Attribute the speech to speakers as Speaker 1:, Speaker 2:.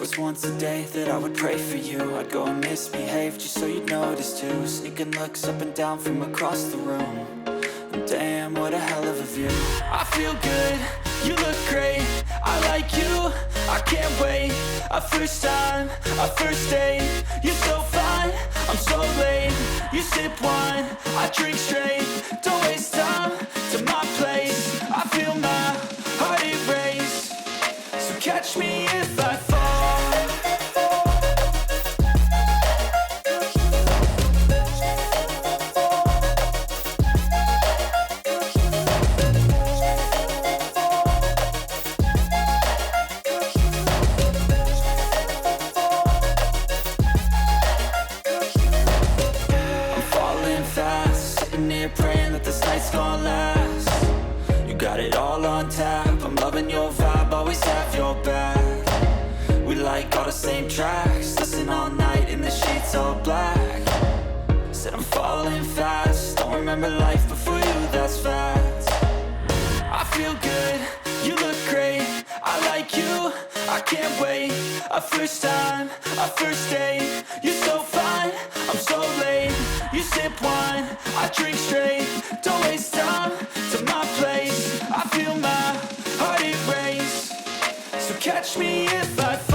Speaker 1: was once a day that I would pray for you. I'd go and misbehave just so you'd notice too. Sneaking looks up and down from across the room. And damn, what a hell of a view. I feel good, you look great, I like you, I can't wait. A first time, a first date, you're so fine, I'm so late. You sip wine, I drink straight, don't waste time to my place. I feel my heart erase, so catch me if I fall. Praying that this night's gonna last. You got it all on tap, I'm loving your vibe, always have your back. We like all the same tracks, listen all night in the sheets all black. Said I'm falling fast, don't remember life before you, that's fact. I feel good, you look great, I like you, I can't wait. A first time, a first date, you're so fine, I'm so late. You sip wine, I drink straight, don't waste time to my place. I feel my heart erase, so catch me if I fall.